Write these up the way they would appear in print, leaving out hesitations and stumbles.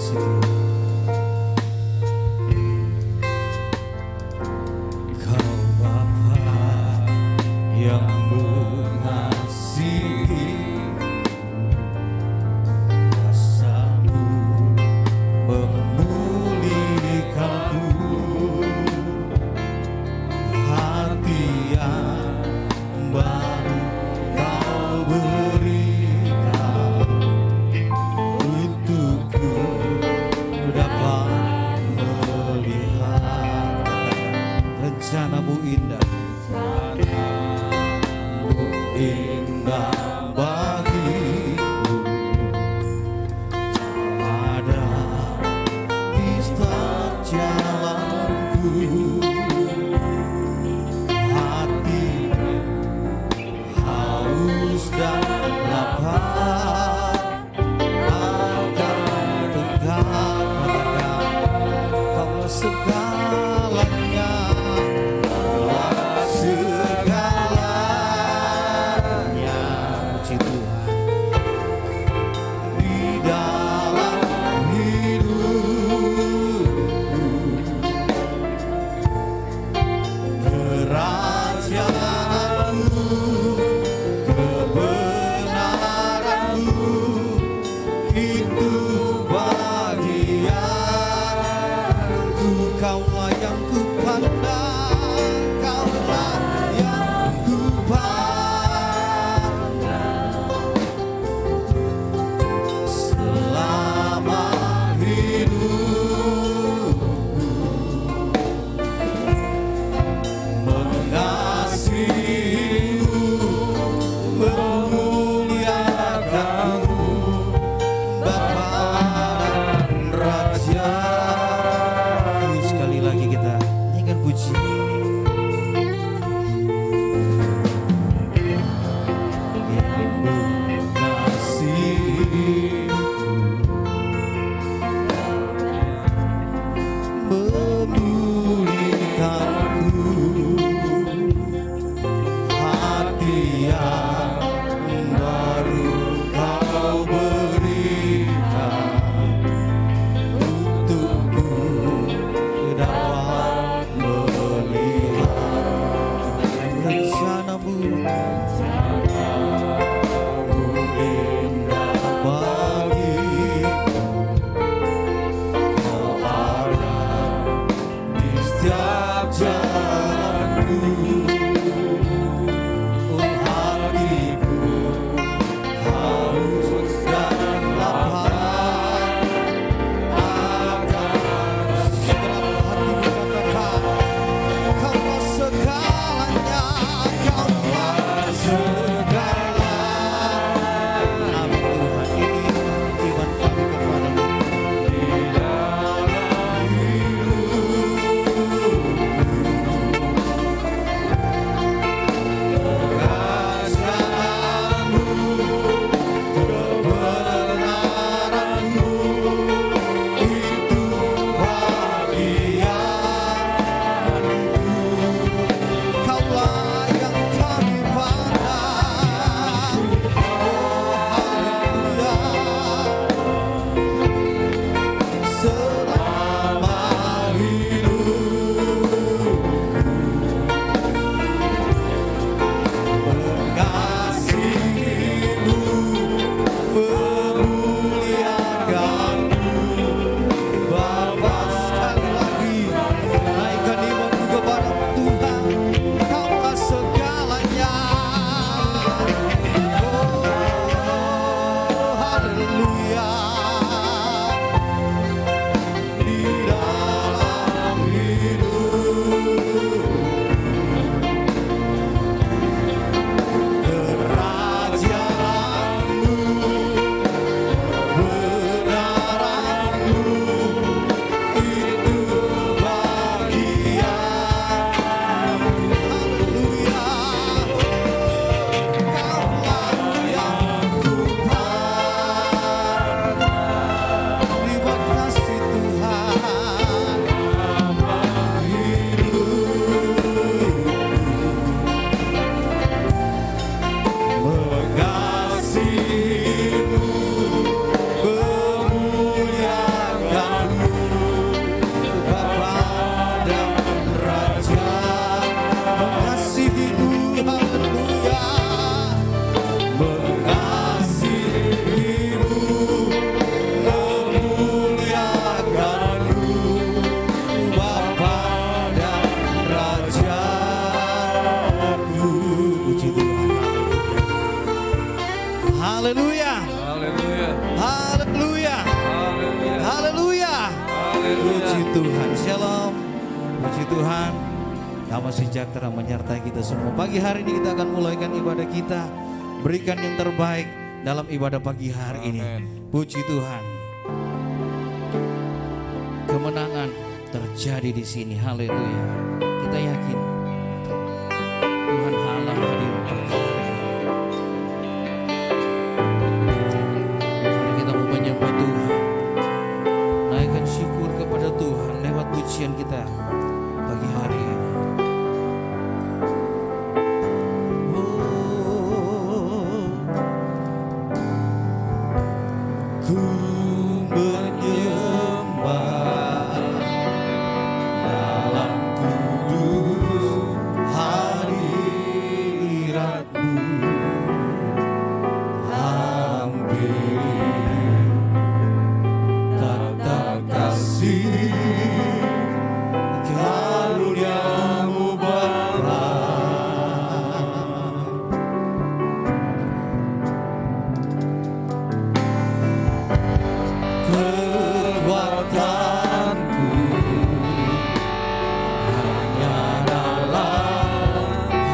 kasih Tuhan. Kau Bapa yang mengasihi, kuasa-Mu memulihkanku, hati yang baru Kau berikan untukku Haleluya. Haleluya. Haleluya. Haleluya. Haleluya. Puji Tuhan. Shalom. Puji Tuhan. Damai sejahtera menyertai kita semua. Pagi hari ini kita akan mulaikan ibadah kita. Berikan yang terbaik dalam ibadah pagi hari ini. Puji Tuhan. Kemenangan terjadi di sini. Haleluya. Kita yakin Tuhan Allah hadir pagi hari ini. Mari kita mau menyembah Tuhan. Naikkan syukur kepada Tuhan lewat pujian kita pagi hari ini. Ku menyembah dalam kudus hadirat-Mu, hampir tata kasih karunia-Mu Bapa. Kekuatanku hanya dalam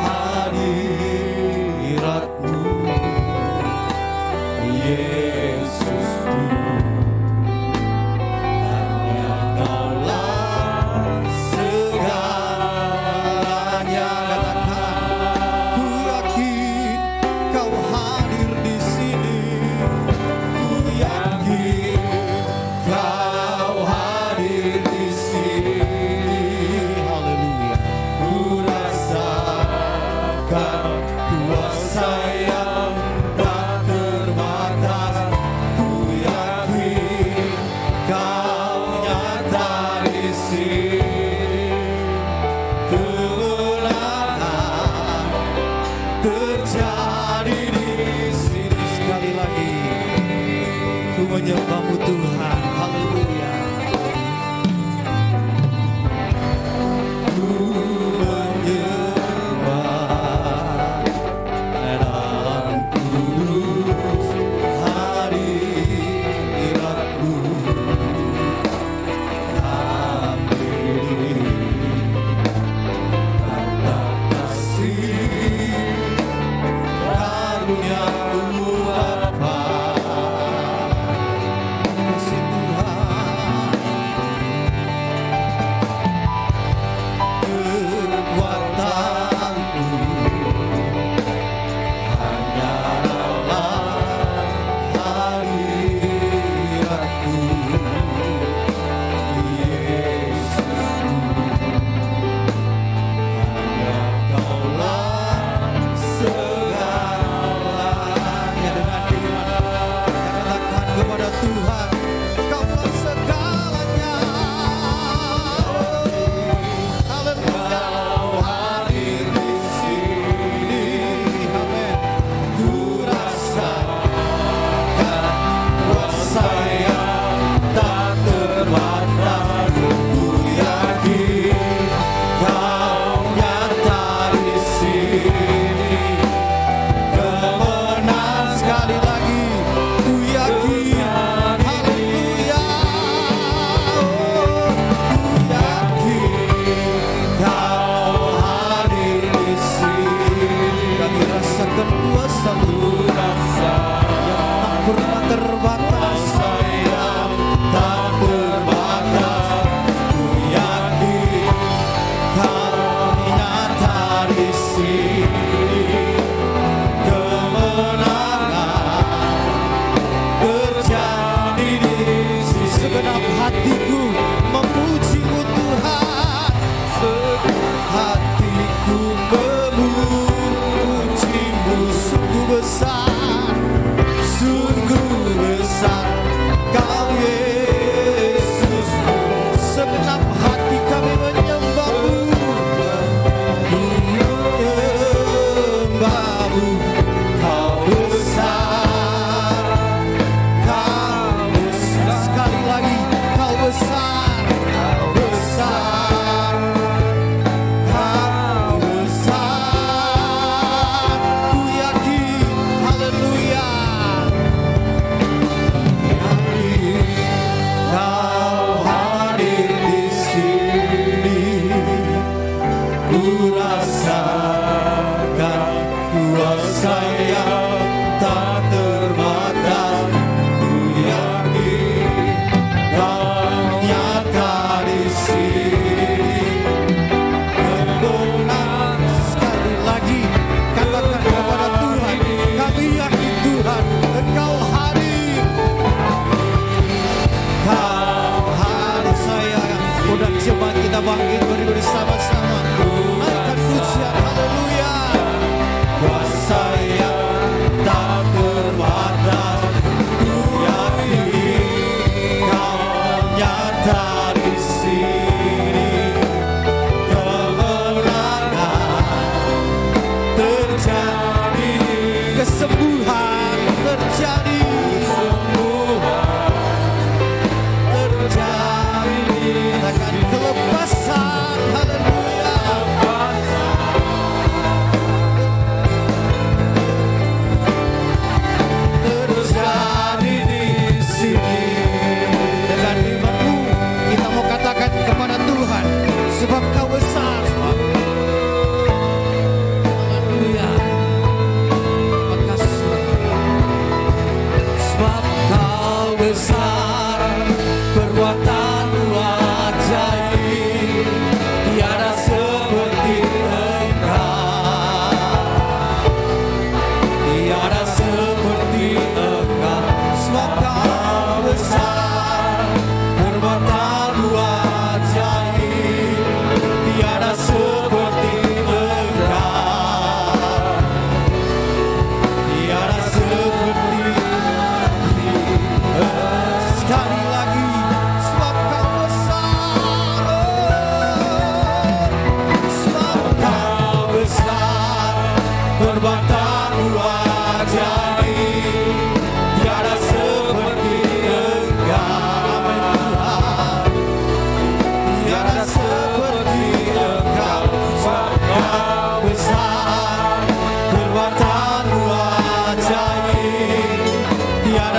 hadirat-Mu, Yesusku. Hanya Kaulah segalanya. Katakan, ku yakin Kau hadir di sini. Ku yakin Kau hadir di sini. Haleluya. Ku rasakan kuasa yang tak terbatas. Ku yakin Kau nyata di sini. Kemenangan terjadi di sini. Sekali lagi ku menyembah-Mu Tuhan. Haleluya. Ku menyembah dalam kudus hadirat-Mu, hampir tata kasih karunia-Mu Bapa. Kasih Tuhan. Kekuatanku hanya dalam hadirat-Mu, Yesusku. Hanya Kaulah segalanya. Dengan iman kita katakan kepada Tuhan, Kaulah segalanya. Haleluya. Kau hadir di sini. Amin. Ku rasakan kuasa yang tak terbatas. Ku yakin Kau nyata di sini. Kemenangan sekali lagi. Ku yakin. Haleluya. Ku yakin Kau hadir di sini. Kami rasakan kuasa-Mu yang tak pernah terbatas. Yang tak terbatas. Ku yakin Kau nyata di sini. Kemenangan terjadi di sini. Segenap hatiku memuji-Mu Tuhan. Segenap hatiku memuji-Mu. Sungguh besar, sungguh besar Kau Yesus. Segenap hati kami menyembah-Mu. Menyembah-Mu. Kau besar, Kau besar. Sekali lagi, Kau besar.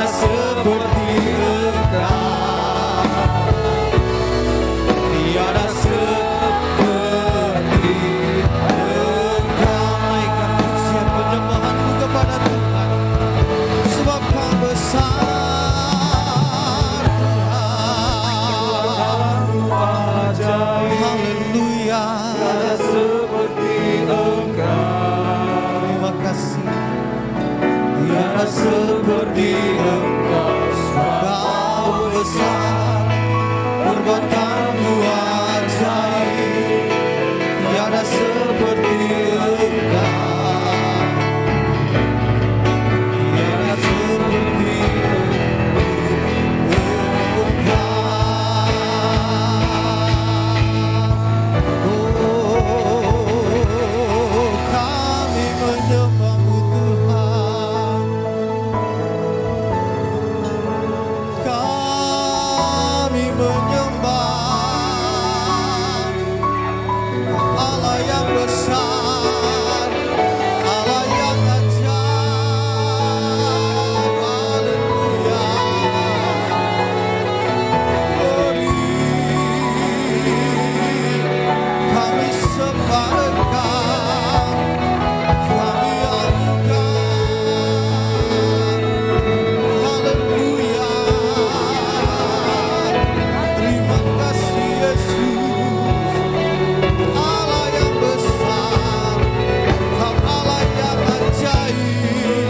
seperti Engkau. Tiada seperti Engkau. Naikkan pujian penyembahanmu kepada Tuhan, sebab Kau besar. Haleluya. Tiada seperti Engkau. Terima kasih. Tiada seperti Engkau, sebab Kau besar, perbuatanmu ajaib. Tiada seperti Engkau, tiada seperti Engkau. Oh, kami menyembah-Mu Tuhan. Kami menyembah Allah yang besar, Allah yang ajaib. Haleluya. Kami sembah Engkau, kami agunkan. Haleluya. Terima kasih Yesus, Allah yang besar, Kau Allah yang ajaib.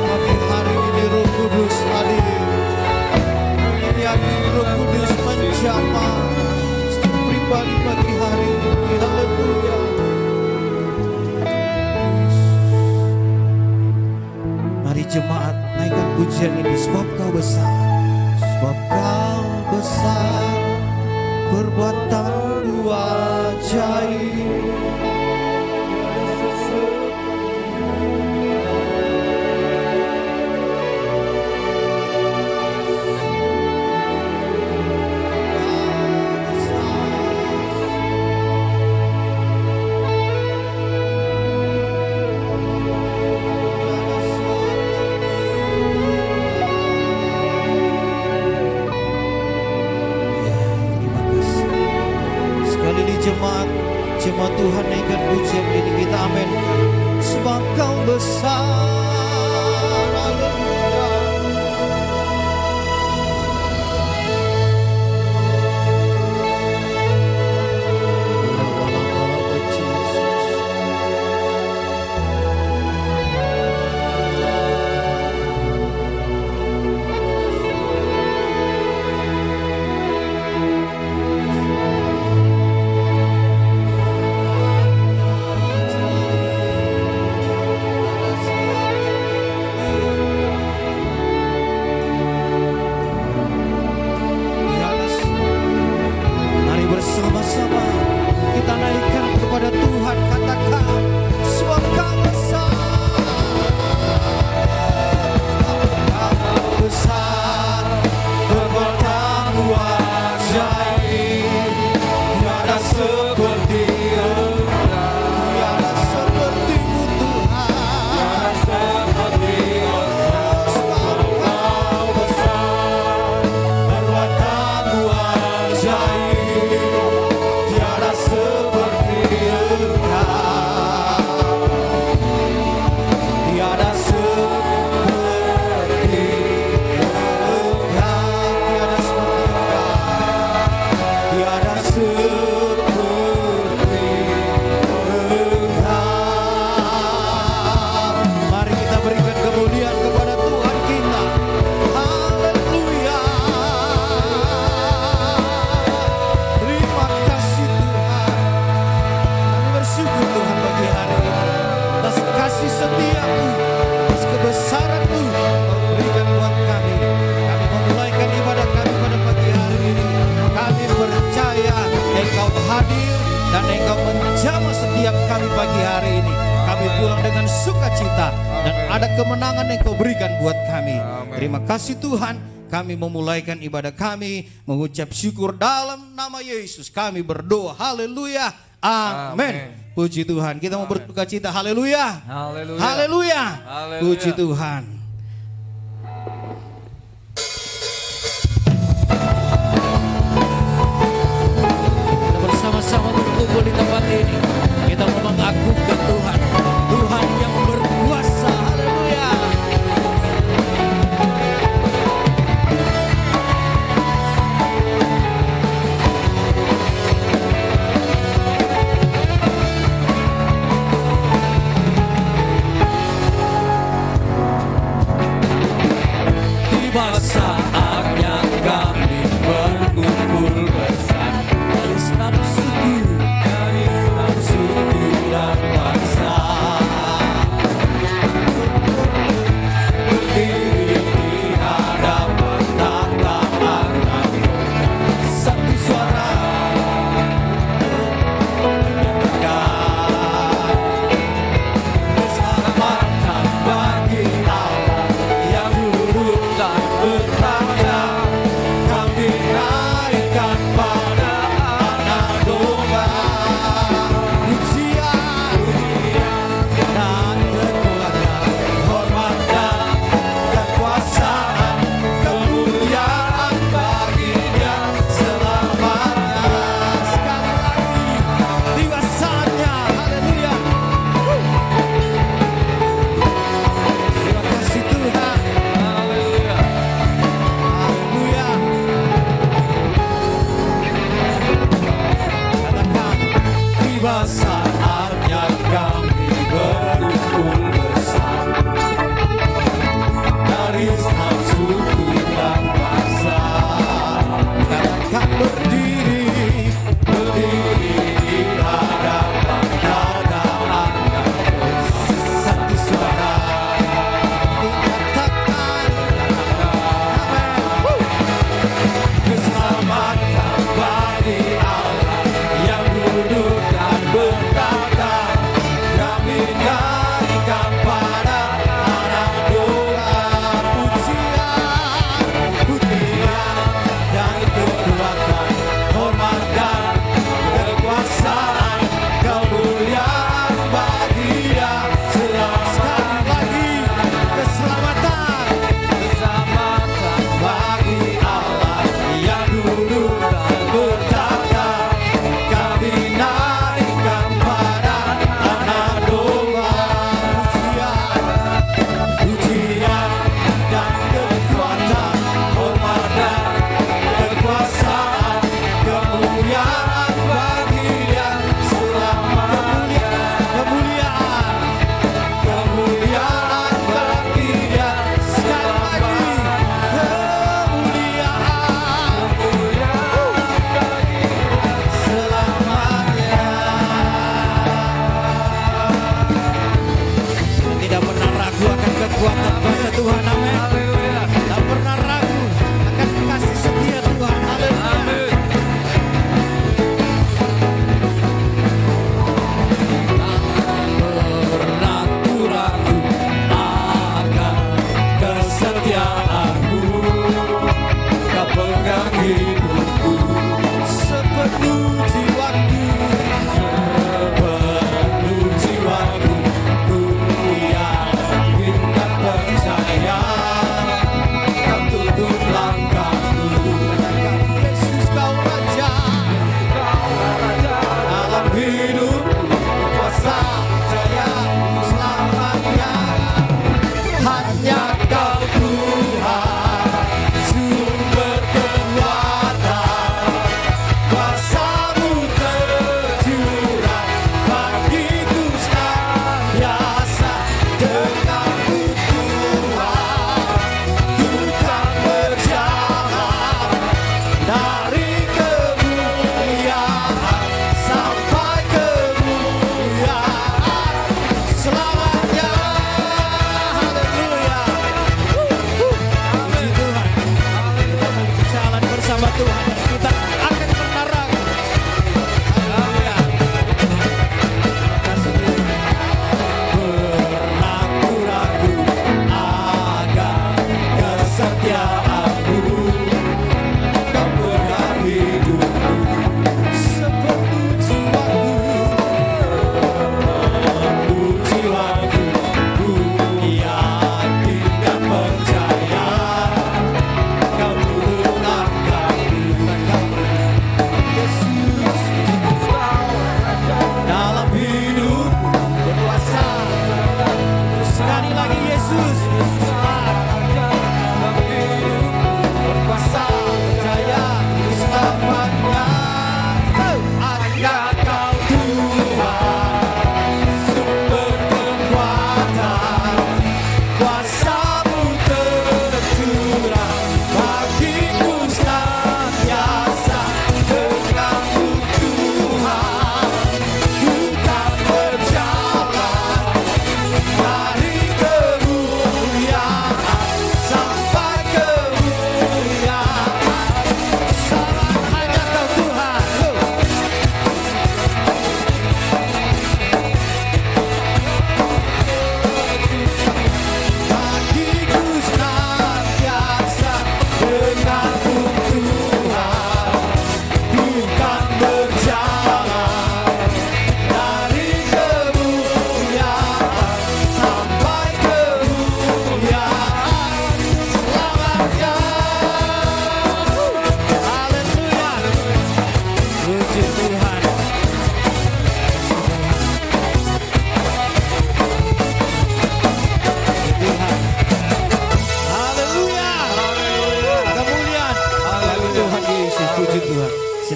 Pagi hari ini Roh Kudus hadir. Yakin Roh Kudus menjamah setiap pribadi pagi hari ini. Haleluya. Mari jemaat naikkan pujian ini, sebab Kau besar, sebab Kau besar, perbuatanmu ajaib. Jemaat Tuhan kemenangan yang Kau berikan buat kami. Amin. Terima kasih Tuhan, kami memulaikan ibadah kami mengucap syukur dalam nama Yesus. Kami berdoa, haleluya, amin. Puji Tuhan, kita mau berduka cita, haleluya, Haleluya. haleluya, Haleluya. puji Tuhan. Kita bersama-sama berkumpul di tempat ini, kita mau mengagungkan Tuhan, Tuhan yang berkuasa, haleluya. Tiba saatnya kami berkumpul bersama dari enam suku dan bangsa, berdiri di hadapan tatapan satu suara menyatakan keselamatan bagi Allah yang duduk dan bertanda. Kami naikkan pada anak domba, pujian dan kekuatan, hormat dan kekuasaan, kemuliaan baginya selamanya. Sekali lagi, tiba saatnya, haleluya. Terima kasih Tuhan, Haleluya. haleluya. Katakan, tiba saatnya kami berkumpul bersama dari enam suku dan bangsa. Katakan, berdiri di hadapan tatapan satu suara menyatakan, amin. Keselamatan bagi Allah yang duduk dan bertata. Kami naikkan pada anak domba, pujian dan kekuatan, hormat dan kekuasaan, kemuliaan bagi Dia selamanya. Sekali lagi, keselamatan bagi Allah yang duduk dan bertata. Kami naikkan pada anak domba, pujian dan kekuatan, hormat dan kekuasaan, kemuliaan bagi Dia selamanya. Kemuliaan bagi Dia sekali lagi, kemuliaan selamanya. Tidak pernah ragu akan kekuatan kuasa Tuhan, amin. Tak pernah ragu akan kasih setia Tuhan, haleluya. Ragu-ragu akan kesetiaanmu, Kau pegang hidupku sepenuh jiwaku, sepenuh jiwaku. Ku yakin dan percaya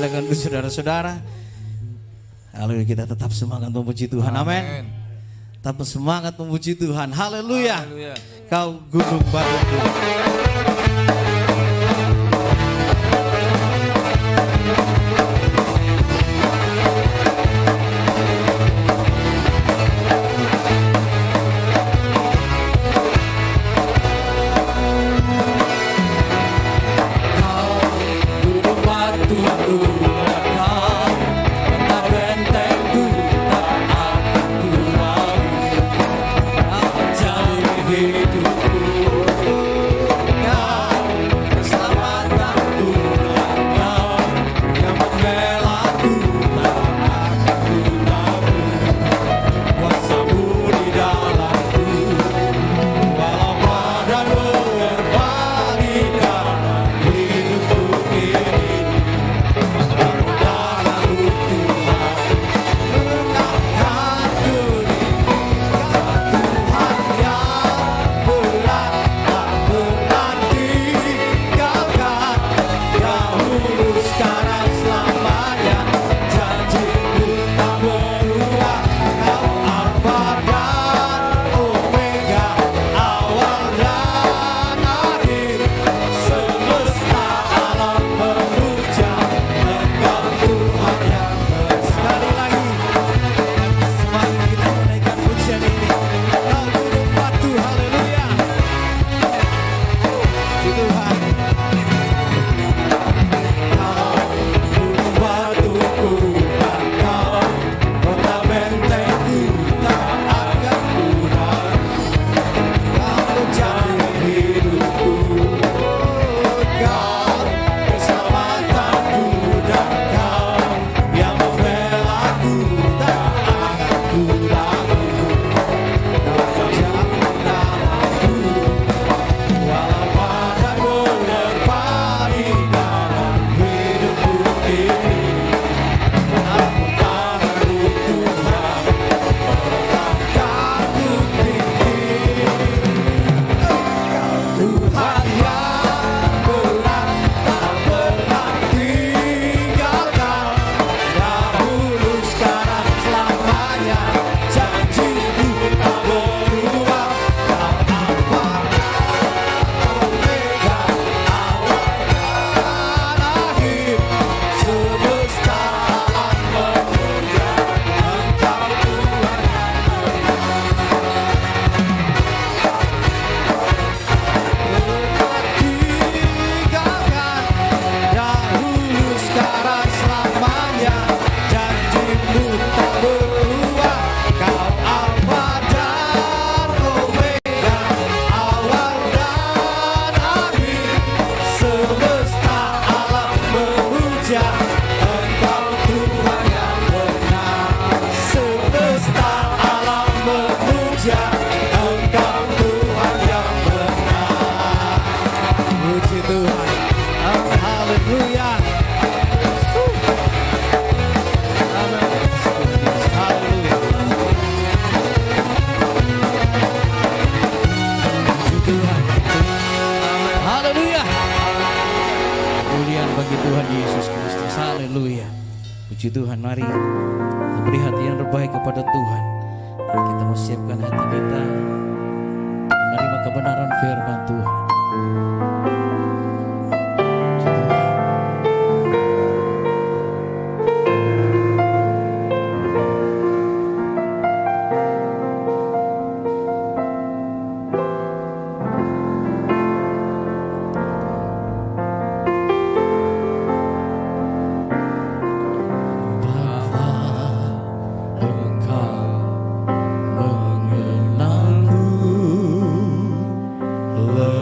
silakan untuk saudara-saudara. Haleluya, kita tetap semangat memuji Tuhan. Amin. Tetap semangat memuji Tuhan. Haleluya. Kau gunung batuku. Puji Tuhan, mari kita beri hati yang terbaik kepada Tuhan. Dan kita mau siapkan hati kita menerima kebenaran firman Tuhan. Love.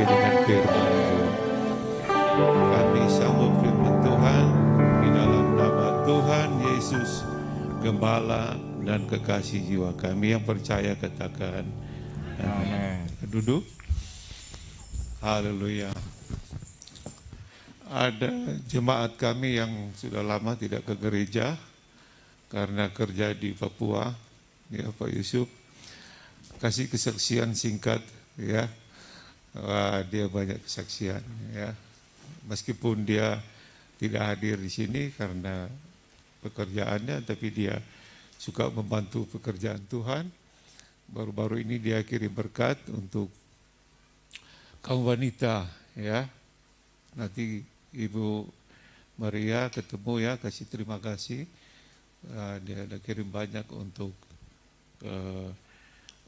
dengan firman-Mu. Kami sambut firman Tuhan di dalam nama Tuhan Yesus, Gembala dan kekasih jiwa kami. Yang percaya katakan amin. Duduk. Haleluya. Ada jemaat kami yang sudah lama tidak ke gereja karena kerja di Papua, ya Pak Yusuf. Kasih kesaksian singkat, ya. Wah, dia banyak kesaksian, ya. Meskipun dia tidak hadir di sini karena pekerjaannya, tapi dia suka membantu pekerjaan Tuhan. Baru-baru ini dia kirim berkat untuk kaum wanita, ya. Nanti Ibu Maria ketemu, ya, kasih terima kasih. Dia ada kirim banyak untuk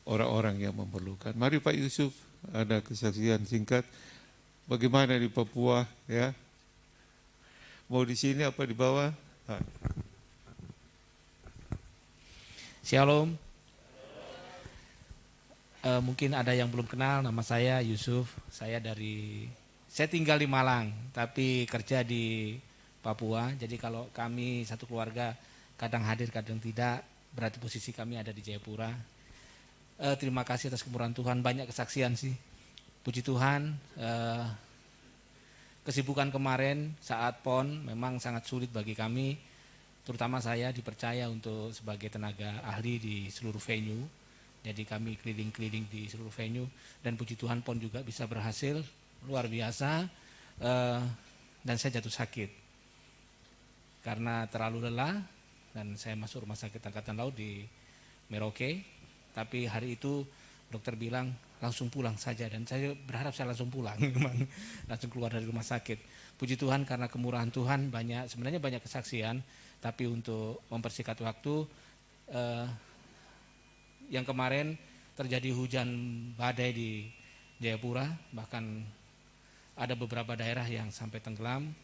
orang-orang yang memerlukan. Mari Pak Yusuf, ada kesaksian singkat. Bagaimana di Papua, ya? Mau di sini apa di bawah? Shalom. Mungkin ada yang belum kenal, nama saya Yusuf. Saya tinggal di Malang, tapi kerja di Papua. Jadi kalau kami satu keluarga kadang hadir, kadang tidak, berarti posisi kami ada di Jayapura. Terima kasih atas kemurahan Tuhan, banyak kesaksian sih. Puji Tuhan, kesibukan kemarin saat PON memang sangat sulit bagi kami, terutama saya dipercaya untuk sebagai tenaga ahli di seluruh venue. Jadi kami keliling-keliling di seluruh venue, dan puji Tuhan PON juga bisa berhasil, luar biasa. Dan saya jatuh sakit karena terlalu lelah, dan saya masuk rumah sakit Angkatan Laut di Merauke. Tapi hari itu dokter bilang langsung pulang saja, dan saya berharap saya langsung pulang, memang langsung keluar dari rumah sakit. Puji Tuhan karena kemurahan Tuhan sebenarnya banyak kesaksian, tapi untuk mempersingkat waktu, yang kemarin terjadi hujan badai di Jayapura, bahkan ada beberapa daerah yang sampai tenggelam.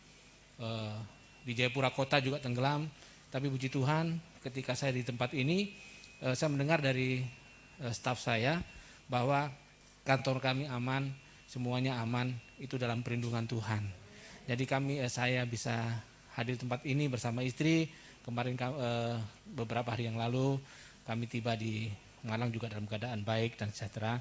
Di Jayapura kota juga tenggelam, tapi puji Tuhan ketika saya di tempat ini, saya mendengar dari staf saya bahwa kantor kami aman, semuanya aman, itu dalam perlindungan Tuhan. Jadi saya bisa hadir di tempat ini bersama istri. Kemarin beberapa hari yang lalu kami tiba di Malang juga dalam keadaan baik dan sejahtera.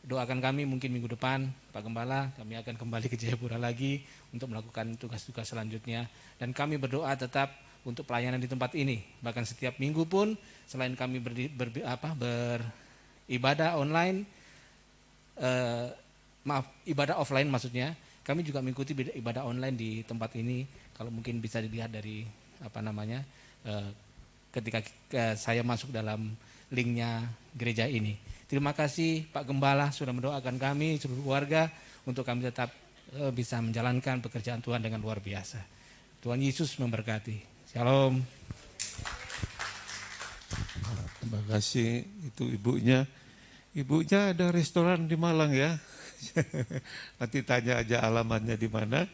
Doakan kami mungkin minggu depan Pak Gembala, kami akan kembali ke Jayapura lagi untuk melakukan tugas-tugas selanjutnya. Dan kami berdoa tetap untuk pelayanan di tempat ini. Bahkan setiap minggu pun selain kami beribadah online, ibadah offline maksudnya, kami juga mengikuti ibadah online di tempat ini. Kalau mungkin bisa dilihat dari ketika saya masuk dalam linknya gereja ini. Terima kasih Pak Gembala sudah mendoakan kami seluruh keluarga untuk kami tetap bisa menjalankan pekerjaan Tuhan dengan luar biasa. Tuhan Yesus memberkati. Shalom. Terima kasih. Itu ibunya. Ibunya ada restoran di Malang, ya. Nanti tanya aja alamatnya di mana.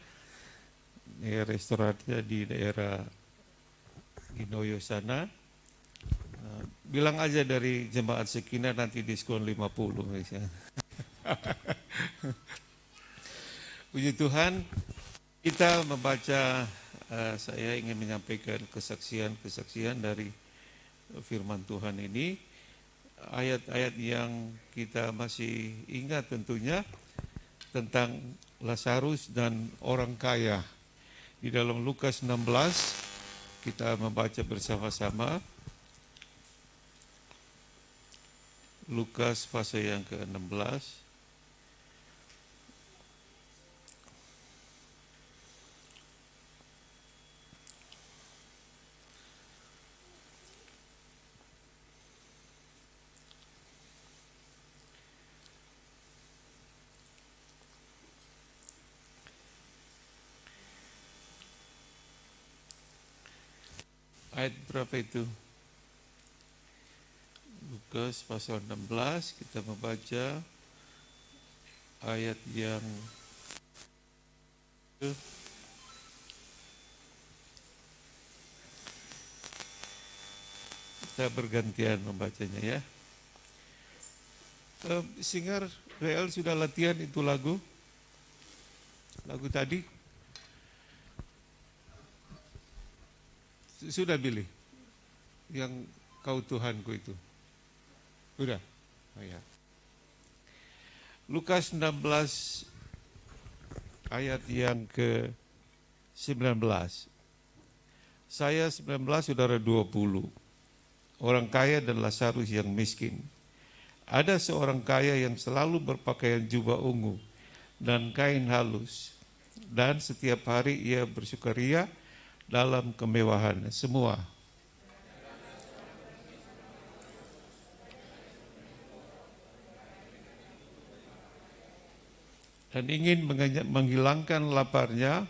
Ini restorannya di daerah Inoyo sana. Bilang aja dari Jemaat Sekinah, nanti diskon 50. Puji Tuhan, kita membaca, saya ingin menyampaikan kesaksian dari firman Tuhan ini. Ayat-ayat yang kita masih ingat tentunya tentang Lazarus dan orang kaya. Di dalam Lukas 16, kita membaca bersama-sama. Lukas pasal yang ke-16. Ayat berapa itu? Lukas pasal 16, kita membaca ayat yang kita bergantian membacanya, ya. Singer Real sudah latihan itu lagu tadi? Sudah Billy? Yang kau Tuhanku itu? Sudah? Oh ya. Lukas 16 ayat yang ke-19. Saya 19, saudara 20. Orang kaya dan Lazarus yang miskin. Ada seorang kaya yang selalu berpakaian jubah ungu dan kain halus. Dan setiap hari ia bersukaria dalam kemewahan semua. Dan ingin menghilangkan laparnya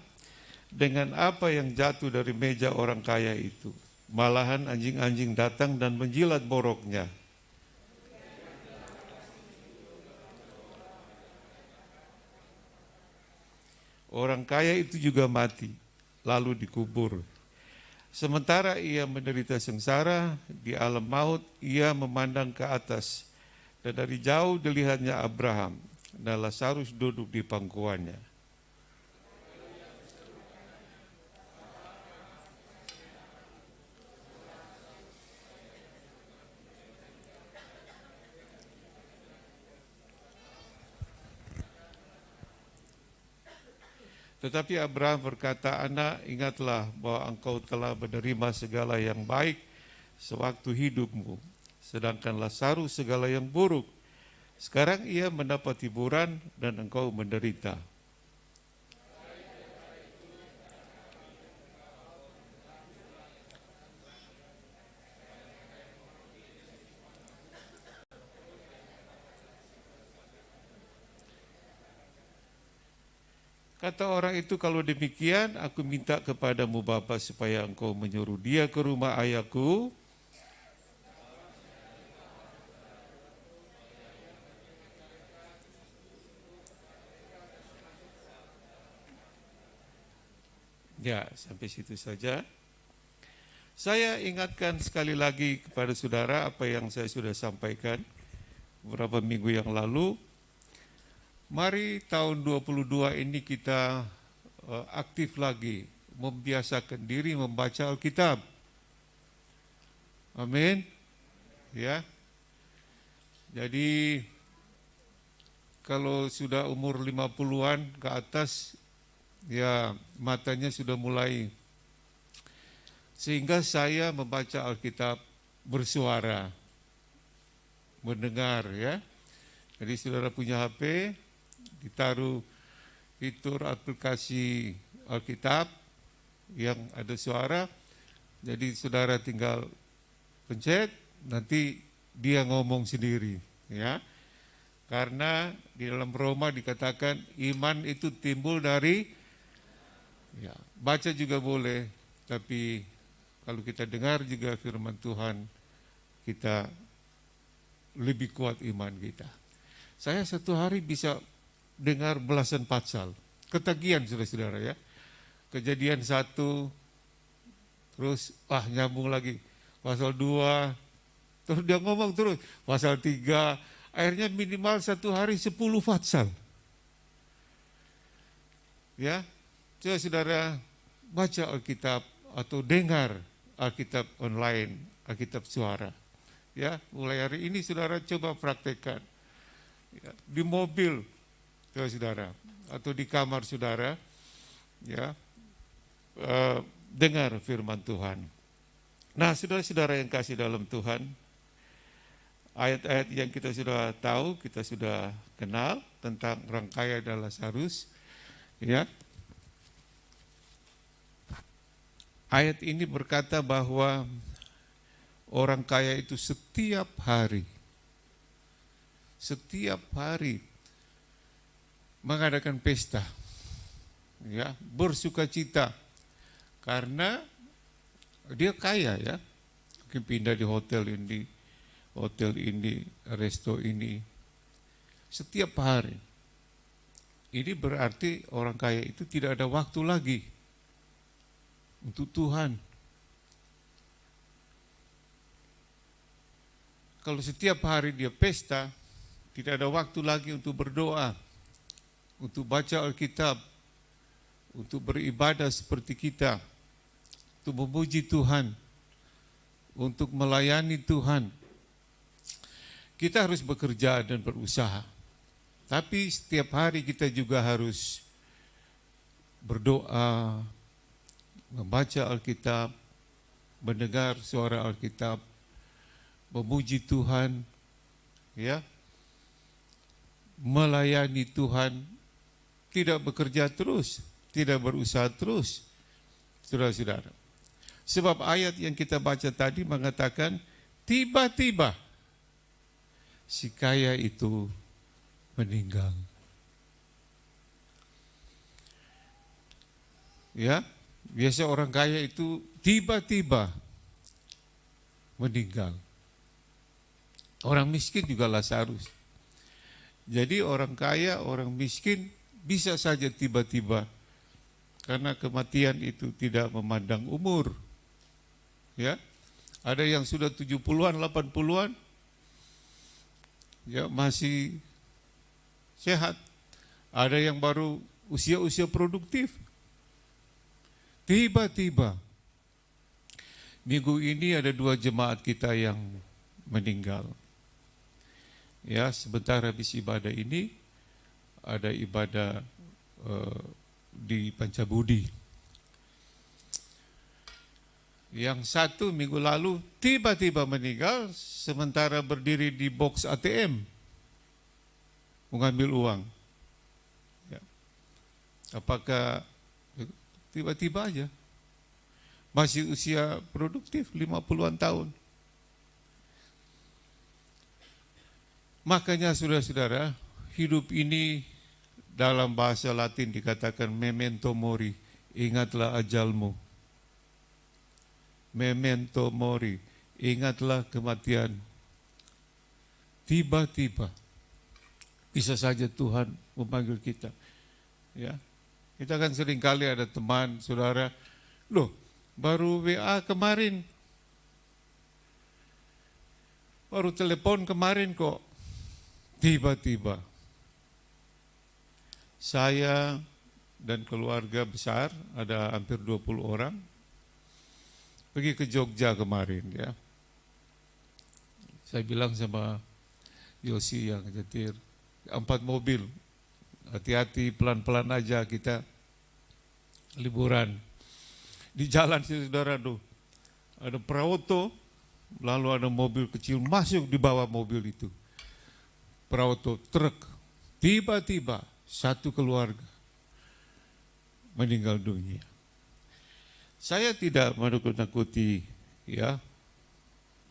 dengan apa yang jatuh dari meja orang kaya itu. Malahan anjing-anjing datang dan menjilat boroknya. Orang kaya itu juga mati, lalu dikubur. Sementara ia menderita sengsara di alam maut, ia memandang ke atas. Dan dari jauh dilihatnya Abraham, dan Lazarus duduk di pangkuannya. Tetapi Abraham berkata, anak, ingatlah bahwa engkau telah menerima segala yang baik sewaktu hidupmu, sedangkan Lazarus segala yang buruk. Sekarang ia mendapat hiburan dan engkau menderita. Kata orang itu, kalau demikian aku minta kepadamu Bapa supaya engkau menyuruh dia ke rumah ayahku. Ya, sampai situ saja. Saya ingatkan sekali lagi kepada saudara apa yang saya sudah sampaikan beberapa minggu yang lalu. Mari tahun 22 ini kita aktif lagi, membiasakan diri membaca Alkitab. Amin. Ya. Jadi kalau sudah umur 50-an ke atas, ya matanya sudah mulai, sehingga saya membaca Alkitab bersuara, mendengar ya. Jadi saudara punya HP, ditaruh fitur aplikasi Alkitab yang ada suara, jadi saudara tinggal pencet, nanti dia ngomong sendiri ya. Karena di dalam Roma dikatakan iman itu timbul dari ya, baca juga boleh, tapi kalau kita dengar juga firman Tuhan, kita lebih kuat iman kita. Saya satu hari bisa dengar belasan pasal, ketagihan saudara-saudara ya. Kejadian 1, terus nyambung lagi pasal 2, terus dia ngomong terus pasal 3, akhirnya minimal satu hari 10 pasal. Ya, coba saudara baca Alkitab atau dengar Alkitab online, Alkitab suara. Ya, mulai hari ini saudara coba praktekkan. Ya, di mobil saudara atau di kamar saudara, ya, dengar firman Tuhan. Nah, saudara-saudara yang kasih dalam Tuhan, ayat-ayat yang kita sudah tahu, kita sudah kenal tentang orang kaya dan Lazarus, ya. Ayat ini berkata bahwa orang kaya itu setiap hari mengadakan pesta, ya, bersukacita karena dia kaya ya, mungkin pindah di hotel ini, resto ini, setiap hari. Ini berarti orang kaya itu tidak ada waktu lagi untuk Tuhan. Kalau setiap hari dia pesta, tidak ada waktu lagi untuk berdoa, untuk baca Alkitab, untuk beribadah seperti kita, untuk memuji Tuhan, untuk melayani Tuhan. Kita harus bekerja dan berusaha. Tapi setiap hari kita juga harus berdoa, membaca Alkitab, mendengar suara Alkitab, memuji Tuhan, ya, melayani Tuhan, tidak bekerja terus, tidak berusaha terus, saudara-saudara. Sebab ayat yang kita baca tadi mengatakan, tiba-tiba si kaya itu meninggal. Ya, biasa orang kaya itu tiba-tiba meninggal. Orang miskin juga Lazarus. Jadi orang kaya, orang miskin bisa saja tiba-tiba, karena kematian itu tidak memandang umur. Ya, ada yang sudah 70-an, 80-an, ya masih sehat. Ada yang baru usia-usia produktif. Tiba-tiba, minggu ini ada 2 jemaat kita yang meninggal. Ya, sebentar habis ibadah ini, ada ibadah di Pancabudi. Yang satu minggu lalu tiba-tiba meninggal, sementara berdiri di box ATM, mengambil uang. Ya. Apakah tiba-tiba aja? Masih usia produktif, 50-an tahun. Makanya saudara-saudara, hidup ini dalam bahasa Latin dikatakan memento mori, ingatlah ajalmu. Memento mori, ingatlah kematian. Tiba-tiba bisa saja Tuhan memanggil kita. Ya, kita kan sering kali ada teman, saudara, loh baru WA kemarin, baru telepon kemarin kok. Tiba-tiba saya dan keluarga besar, ada hampir 20 orang, pergi ke Jogja kemarin, ya. Saya bilang sama Yosi yang nyetir, 4 mobil, hati-hati, pelan-pelan aja kita liburan. Di jalan sih saudara tuh, ada perahu, lalu ada mobil kecil masuk di bawah mobil itu. Perahu truk, tiba-tiba satu keluarga meninggal dunia. Saya tidak menakut-nakuti ya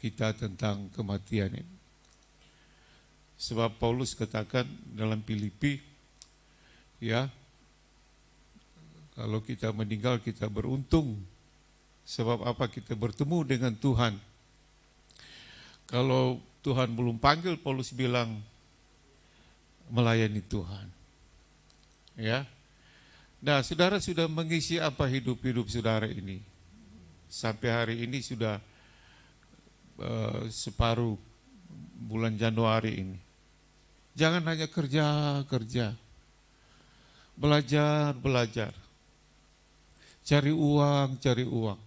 kita tentang kematian ini. Sebab Paulus katakan dalam Filipi, ya, kalau kita meninggal kita beruntung. Sebab apa? Kita bertemu dengan Tuhan. Kalau Tuhan belum panggil, Paulus bilang melayani Tuhan. Ya. Nah, saudara sudah mengisi apa hidup-hidup saudara ini? Sampai hari ini sudah separuh bulan Januari ini. Jangan hanya kerja, belajar, cari uang,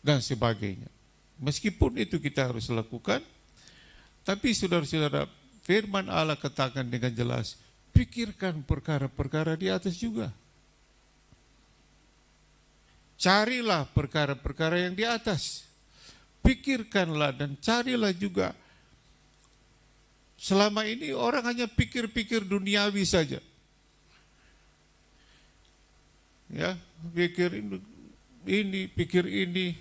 dan sebagainya. Meskipun itu kita harus lakukan, tapi saudara-saudara, firman Allah katakan dengan jelas, pikirkan perkara-perkara di atas juga. Carilah perkara-perkara yang di atas. Pikirkanlah dan carilah juga. Selama ini orang hanya pikir-pikir duniawi saja. Ya, pikir ini,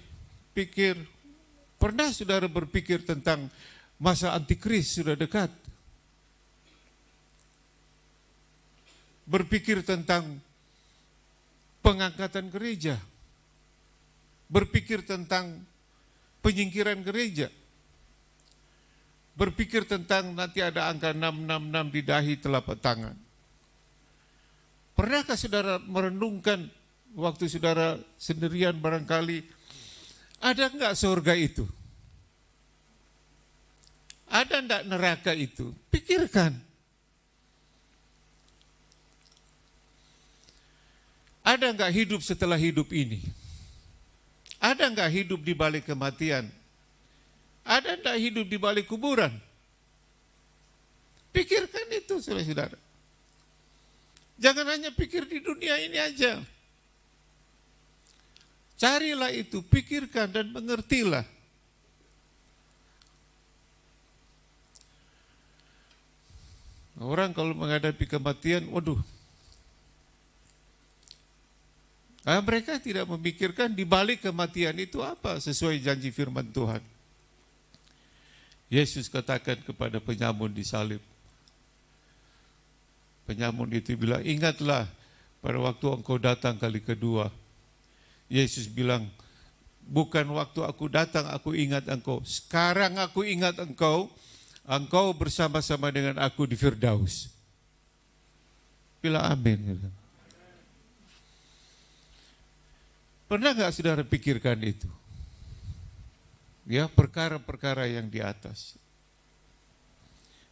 pikir. Pernah saudara berpikir tentang masa antikris sudah dekat? Berpikir tentang pengangkatan gereja, berpikir tentang penyingkiran gereja, berpikir tentang nanti ada angka 666 di dahi telapak tangan. Pernahkah saudara merenungkan waktu saudara sendirian barangkali, ada enggak surga itu? Ada enggak neraka itu? Pikirkan. Ada enggak hidup setelah hidup ini? Ada enggak hidup di balik kematian? Ada enggak hidup di balik kuburan? Pikirkan itu, saudara-saudara. Jangan hanya pikir di dunia ini aja. Carilah itu, pikirkan dan mengertilah. Orang kalau menghadapi kematian, waduh. Mereka tidak memikirkan di balik kematian itu apa sesuai janji firman Tuhan. Yesus katakan kepada penyamun di salib. Penyamun itu bilang, ingatlah pada waktu engkau datang kali kedua. Yesus bilang, bukan waktu aku datang aku ingat engkau. Sekarang aku ingat engkau. Engkau bersama-sama dengan aku di Firdaus. Bilang amin. Pernah nggak saudara pikirkan itu? Ya, perkara-perkara yang di atas.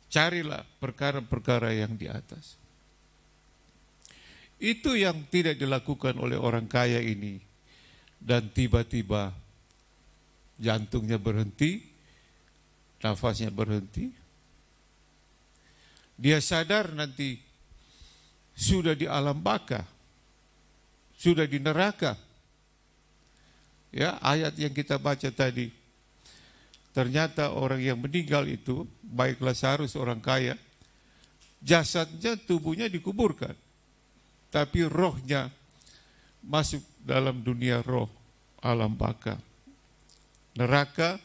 Carilah perkara-perkara yang di atas. Itu yang tidak dilakukan oleh orang kaya ini. Dan tiba-tiba jantungnya berhenti, nafasnya berhenti. Dia sadar nanti sudah di alam baka, sudah di neraka. Ya, ayat yang kita baca tadi. Ternyata orang yang meninggal itu, baik Lazarus orang kaya, jasadnya, tubuhnya dikuburkan. Tapi rohnya masuk dalam dunia roh, alam baka, neraka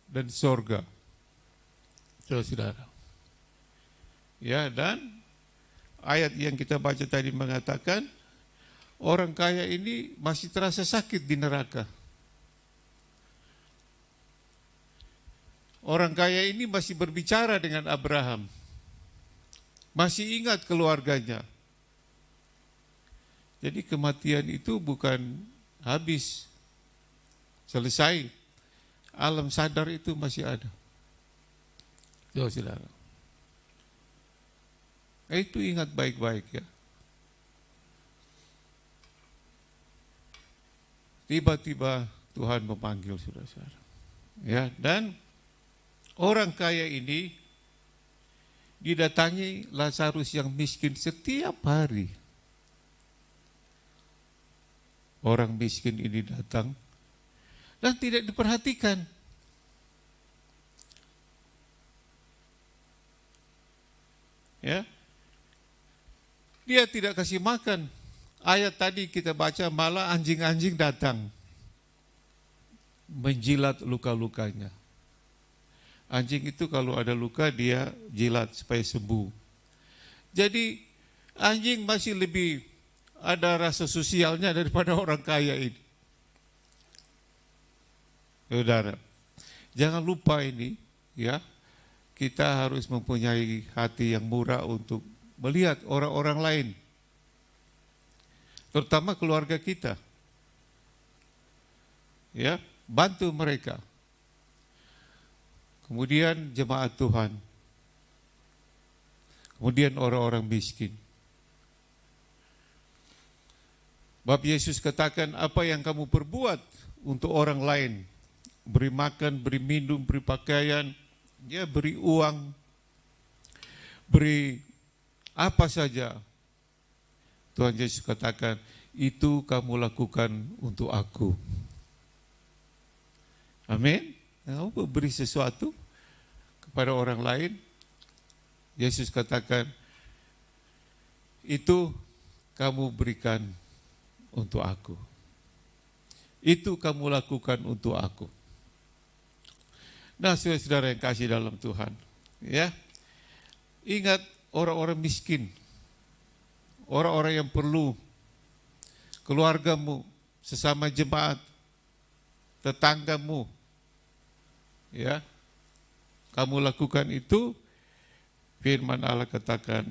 dan sorga. Saudara. Ya, dan ayat yang kita baca tadi mengatakan orang kaya ini masih terasa sakit di neraka. Orang kaya ini masih berbicara dengan Abraham. Masih ingat keluarganya. Jadi kematian itu bukan habis, selesai. Alam sadar itu masih ada. Saudara. Itu ingat baik-baik ya. Tiba-tiba Tuhan memanggil saudara-saudara. Ya, dan orang kaya ini didatangi Lazarus yang miskin setiap hari. Orang miskin ini datang dan tidak diperhatikan. Ya, dia tidak kasih makan. Ayat tadi kita baca malah anjing-anjing datang menjilat luka-lukanya. Anjing itu kalau ada luka dia jilat supaya sembuh. Jadi anjing masih lebih ada rasa sosialnya daripada orang kaya ini. Saudara, jangan lupa ini ya. Kita harus mempunyai hati yang murah untuk melihat orang-orang lain. Terutama keluarga kita. Ya, bantu mereka. Kemudian jemaat Tuhan. Kemudian orang-orang miskin. Bab Yesus katakan, apa yang kamu perbuat untuk orang lain, beri makan, beri minum, beri pakaian, ya beri uang, beri apa saja. Tuhan Yesus katakan, itu kamu lakukan untuk aku. Amin. Kamu beri sesuatu kepada orang lain. Yesus katakan, itu kamu berikan untuk aku. Itu kamu lakukan untuk aku. Nah, saudara-saudara yang kasih dalam Tuhan, ya, ingat orang-orang miskin, orang-orang yang perlu, keluargamu, sesama jemaat, tetanggamu, ya, kamu lakukan itu. Firman Allah katakan,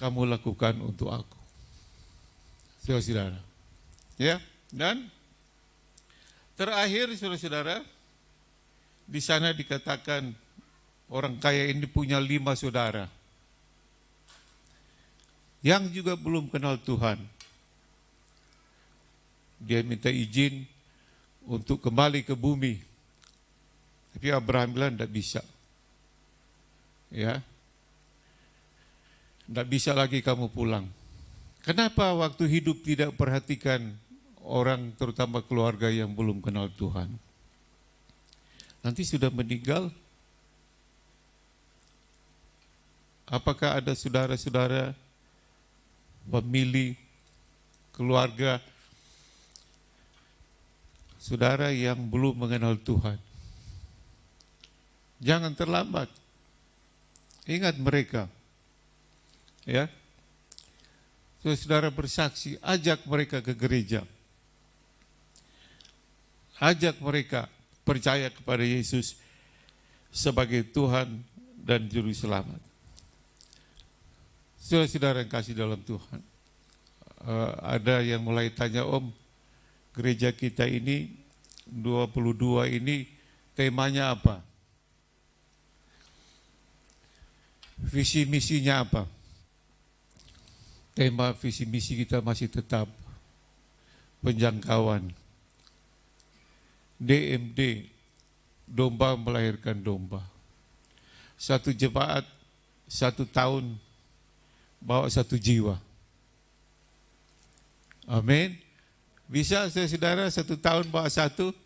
kamu lakukan untuk aku. Saudara-saudara, ya, dan terakhir saudara-saudara, di sana dikatakan orang kaya ini punya 5 saudara yang juga belum kenal Tuhan. Dia minta izin untuk kembali ke bumi. Tapi Abraham bilang tidak bisa. Ya. Tidak bisa lagi kamu pulang. Kenapa waktu hidup tidak perhatikan orang, terutama keluarga yang belum kenal Tuhan? Nanti sudah meninggal, apakah ada saudara-saudara, famili, keluarga, saudara yang belum mengenal Tuhan? Jangan terlambat. Ingat mereka. Ya. Saudara bersaksi, ajak mereka ke gereja. Ajak mereka percaya kepada Yesus sebagai Tuhan dan Juru Selamat. Saudara-saudara yang kasih dalam Tuhan, ada yang mulai tanya, Om, gereja kita ini 22 ini temanya apa? Visi misinya apa? Tema visi misi kita masih tetap penjangkauan. DMD, domba melahirkan domba. Satu jemaat, 1 tahun, bawa 1 jiwa. Amin. Bisa saudara 1 tahun bawa 1?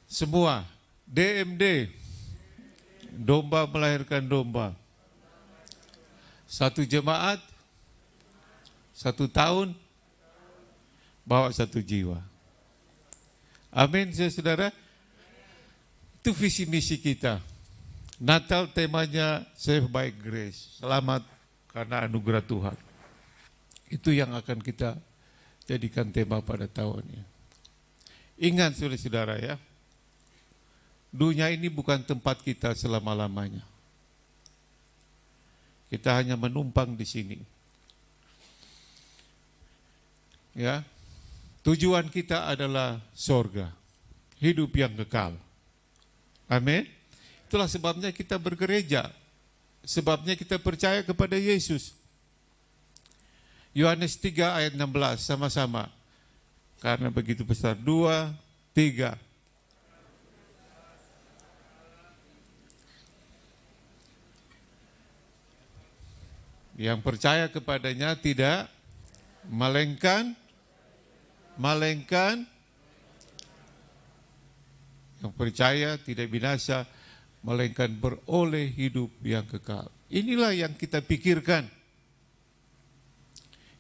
Semua. DMD, domba melahirkan domba. 1 jemaat, 1 tahun, bawa 1 jiwa. Amin, saudara. Itu visi misi kita. Natal temanya Save by Grace, selamat karena anugerah Tuhan. Itu yang akan kita jadikan tema pada tahun ini. Ingat saudara-saudara ya, dunia ini bukan tempat kita selama-lamanya. Kita hanya menumpang di sini. Ya, tujuan kita adalah sorga, hidup yang kekal. Amin. Itulah sebabnya kita bergereja, sebabnya kita percaya kepada Yesus. Yohanes 3 ayat 16 sama-sama. Karena begitu besar. 2, 3. Yang percaya kepadanya tidak melainkan yang percaya tidak binasa, melainkan beroleh hidup yang kekal. Inilah yang kita pikirkan.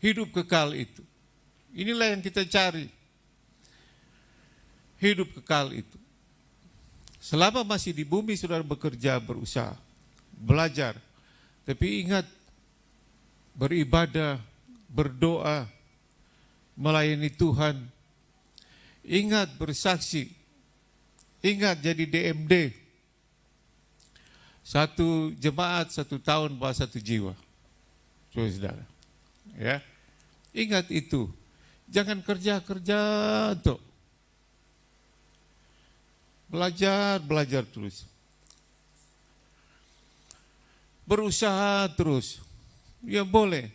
Hidup kekal itu. Inilah yang kita cari. Hidup kekal itu. Selama masih di bumi, saudara bekerja, berusaha, belajar. Tapi ingat, beribadah, berdoa, melayani Tuhan. Ingat bersaksi. Ingat jadi DMD. 1 jemaat 1 tahun bawa 1 jiwa. Saudara. Ya. Ingat itu. Jangan kerja-kerja untuk belajar terus. Berusaha terus. Ya boleh.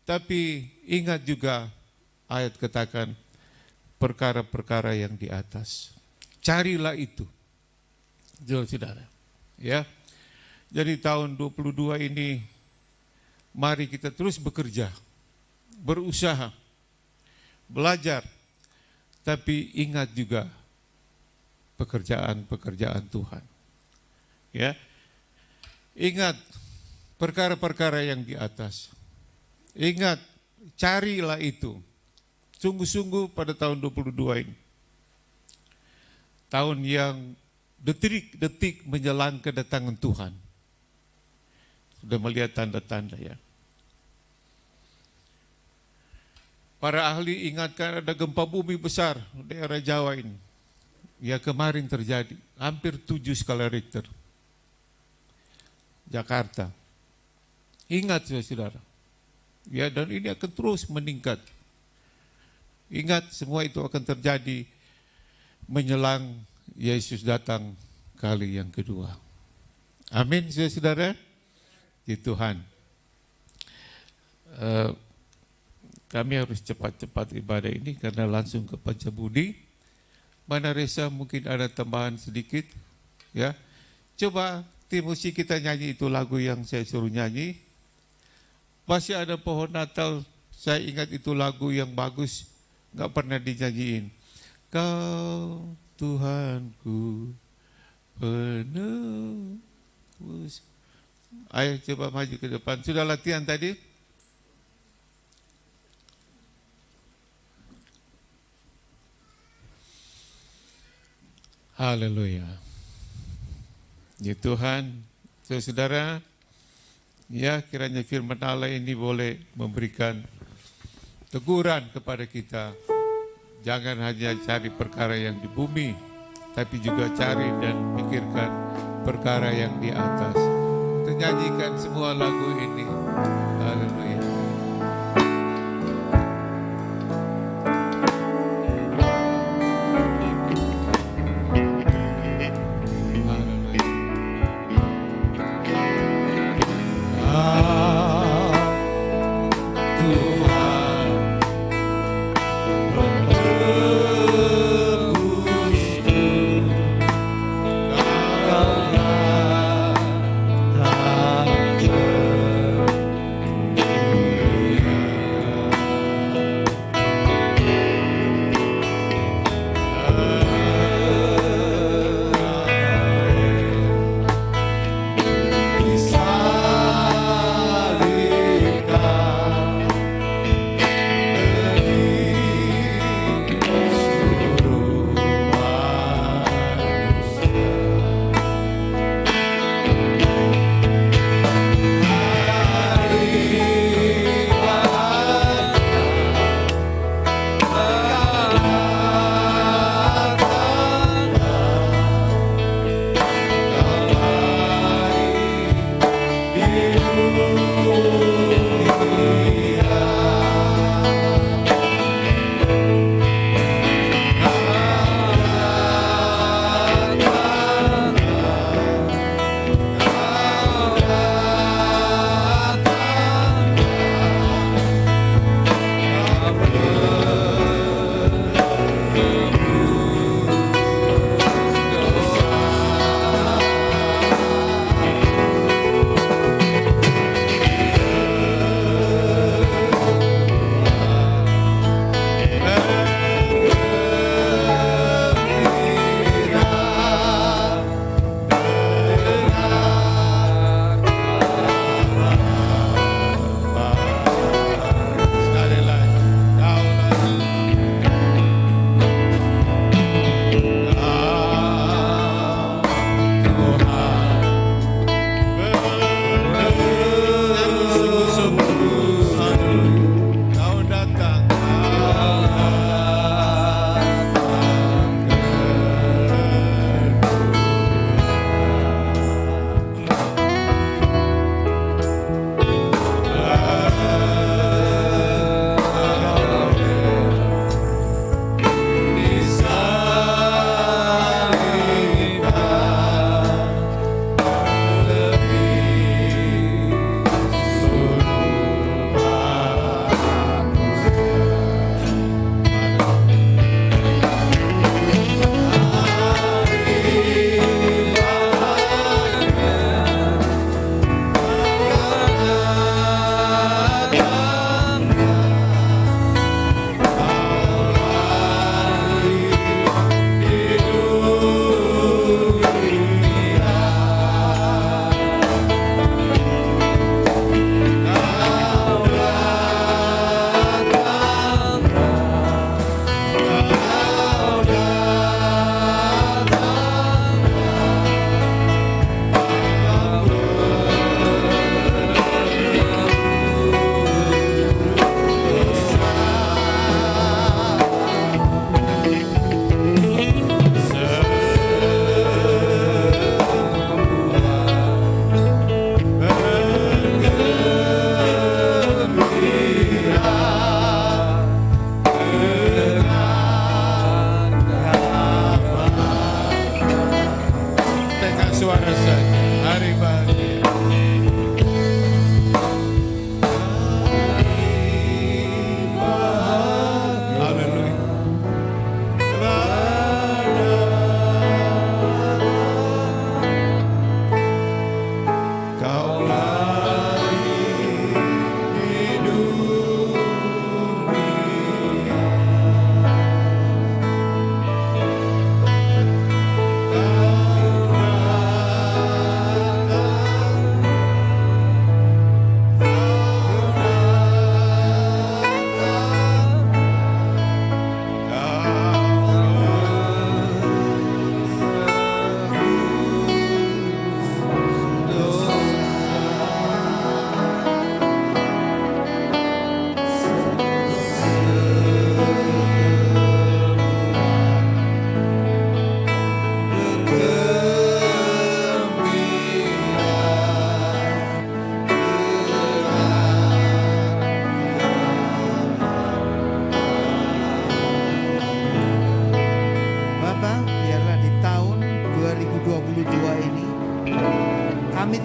Tapi ingat juga ayat katakan perkara-perkara yang di atas. Carilah itu. Saudara. Ya. Jadi tahun 22 ini mari kita terus bekerja, berusaha, belajar, tapi ingat juga pekerjaan-pekerjaan Tuhan. Ya. Ingat perkara-perkara yang di atas. Ingat, carilah itu. Sungguh-sungguh pada tahun 22 ini. Tahun yang detik-detik menjelang kedatangan Tuhan. Sudah melihat tanda-tanda ya. Para ahli ingatkan ada gempa bumi besar di daerah Jawa ini. Ya kemarin terjadi, hampir 7 skala Richter. Jakarta. Ingat saudara. Ya dan ini akan terus meningkat. Ingat, semua itu akan terjadi menjelang Yesus datang kali yang kedua. Amin, saudara-saudara. Di Tuhan. Kami harus cepat-cepat ibadah ini karena langsung ke Pancabudi. Mana Resa mungkin ada tambahan sedikit, ya. Coba tim musik kita nyanyi itu lagu yang saya suruh nyanyi. Masih ada pohon Natal, saya ingat itu lagu yang bagus, nggak pernah dinyanyiin. Kau Tuhanku penebus. Ayo coba maju ke depan. Sudah latihan tadi? Haleluya. Ya Tuhan, saudara, ya kiranya firman Allah ini boleh memberikan teguran kepada kita. Jangan hanya cari perkara yang di bumi, tapi juga cari dan pikirkan perkara yang di atas. Kita nyanyikan semua lagu ini. Haleluya.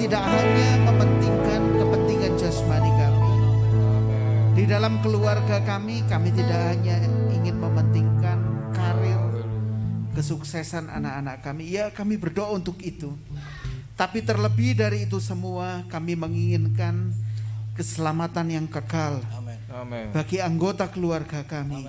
tidak hanya mementingkan kepentingan jasmani kami. Di dalam keluarga kami tidak hanya ingin mementingkan karir, kesuksesan anak-anak kami. Ya, kami berdoa untuk itu. Tapi terlebih dari itu semua, kami menginginkan keselamatan yang kekal bagi anggota keluarga kami,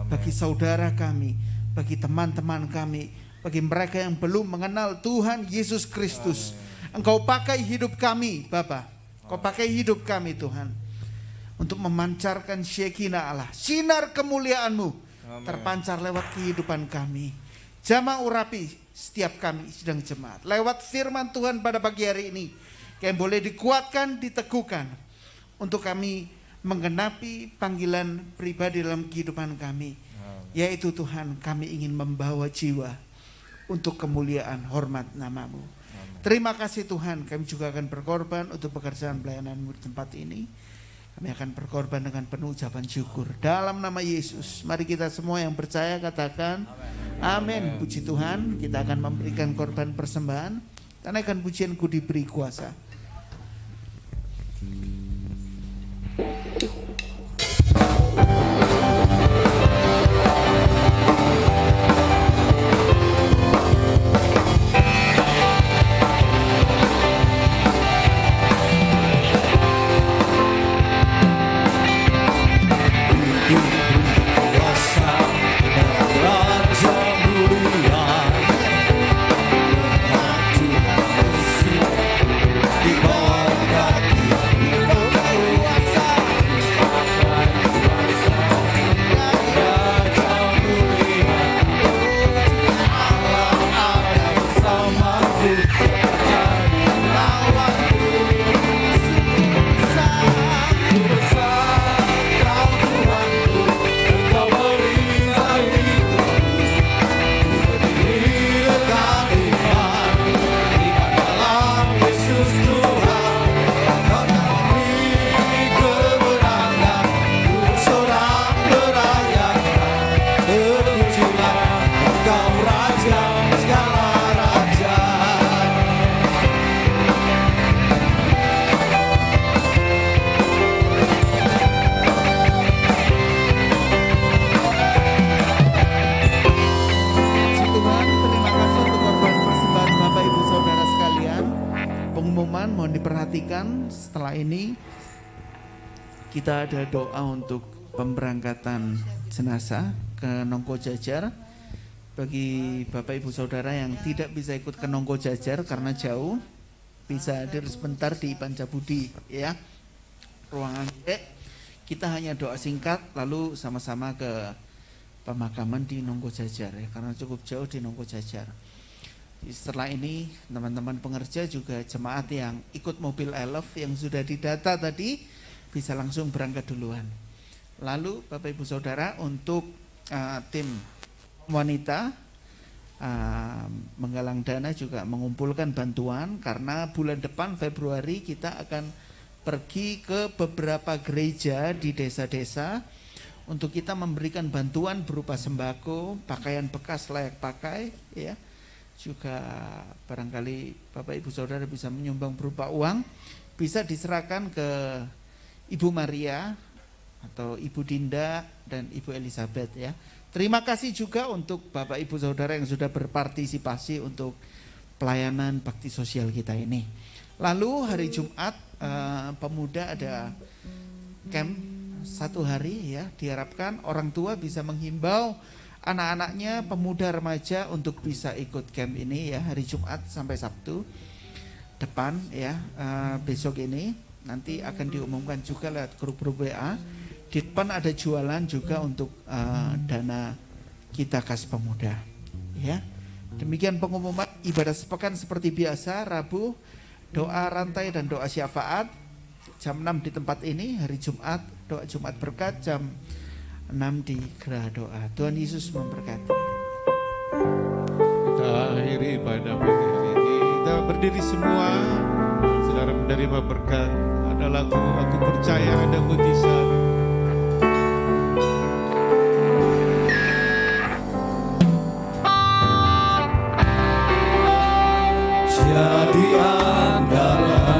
bagi saudara kami, bagi teman-teman kami, bagi mereka yang belum mengenal Tuhan Yesus Kristus. Engkau pakai hidup kami, Bapa. Engkau pakai hidup kami, Tuhan, untuk memancarkan Shekinah Allah, sinar kemuliaan-Mu terpancar lewat kehidupan kami. Jamaah urapi setiap kami sedang jemaat. Lewat firman Tuhan pada pagi hari ini, kami boleh dikuatkan, diteguhkan untuk kami menggenapi panggilan pribadi dalam kehidupan kami. Yaitu Tuhan, kami ingin membawa jiwa untuk kemuliaan hormat nama-Mu. Terima kasih Tuhan, kami juga akan berkorban untuk pekerjaan pelayanan-Mu di tempat ini. Kami akan berkorban dengan penuh ucapan syukur. Dalam nama Yesus, mari kita semua yang percaya katakan amin. Puji Tuhan, kita akan memberikan korban persembahan. Karena akan pujianku diberi kuasa. Setelah ini kita ada doa untuk pemberangkatan jenazah ke Nongko Jajar. Bagi Bapak Ibu Saudara yang tidak bisa ikut ke Nongko Jajar karena jauh, bisa hadir sebentar di Pancabudi ya, ruangan B. Kita hanya doa singkat lalu sama-sama ke pemakaman di Nongko Jajar ya, karena cukup jauh di Nongko Jajar. Setelah ini teman-teman pengerja juga jemaat yang ikut mobil elf yang sudah didata tadi bisa langsung berangkat duluan. Lalu Bapak Ibu Saudara untuk tim wanita menggalang dana juga mengumpulkan bantuan karena bulan depan Februari kita akan pergi ke beberapa gereja di desa-desa untuk kita memberikan bantuan berupa sembako, pakaian bekas layak pakai ya. Juga barangkali Bapak Ibu Saudara bisa menyumbang berupa uang, bisa diserahkan ke Ibu Maria atau Ibu Dinda dan Ibu Elizabeth ya. Terima kasih juga untuk Bapak Ibu Saudara yang sudah berpartisipasi untuk pelayanan bakti sosial kita ini. Lalu hari Jumat pemuda ada camp 1 hari ya, diharapkan orang tua bisa menghimbau anak-anaknya, pemuda remaja untuk bisa ikut camp ini ya, hari Jumat sampai Sabtu depan ya. Besok ini nanti akan diumumkan juga lewat grup-grup WA. Di depan ada jualan juga untuk dana kita Kas Pemuda ya. Demikian pengumuman ibadah sepekan seperti biasa. Rabu doa rantai dan doa syafaat jam 6 di tempat ini. Hari Jumat doa Jumat berkat jam 6 di Geraha Doa. Tuhan Yesus memberkati. Kita akhiri pada pagi hari ini. Kita berdiri semua, saudara menerima berkat. Ada lagu Aku Percaya Ada Mujizat. Jadi andalan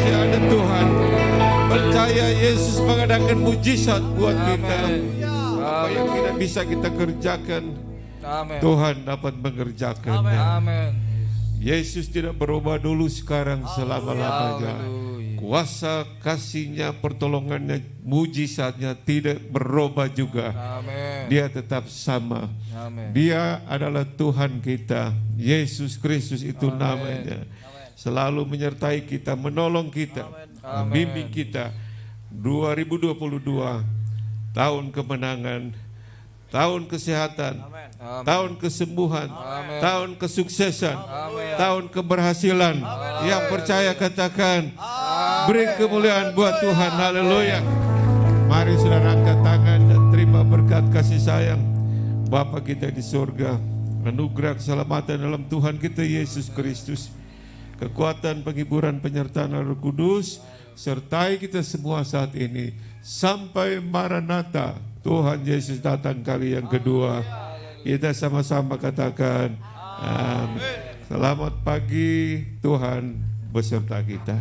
masih ada Tuhan. Percaya Yesus mengadakan mujizat buat kita. Apa yang tidak bisa kita kerjakan, Tuhan dapat mengerjakannya. Yesus tidak berubah dulu, sekarang, selama-lamanya. Kuasa kasih-Nya, pertolongannya, mujizatnya tidak berubah juga. Dia tetap sama. Dia adalah Tuhan kita. Yesus Kristus itu namanya. Selalu menyertai kita, menolong kita, membimbing kita. 2022 tahun kemenangan, tahun kesehatan, tahun kesembuhan, tahun kesuksesan, tahun keberhasilan. Yang percaya katakan, beri kemuliaan buat Tuhan. Haleluya. Mari saudara angkat tangan dan terima berkat kasih sayang Bapa kita di surga, anugerah keselamatan dalam Tuhan kita Yesus Kristus, kekuatan, penghiburan, penyertaan Roh Kudus sertai kita semua saat ini sampai Maranatha, Tuhan Yesus datang kali yang kedua. Kita sama-sama katakan amin. Selamat pagi, Tuhan beserta kita.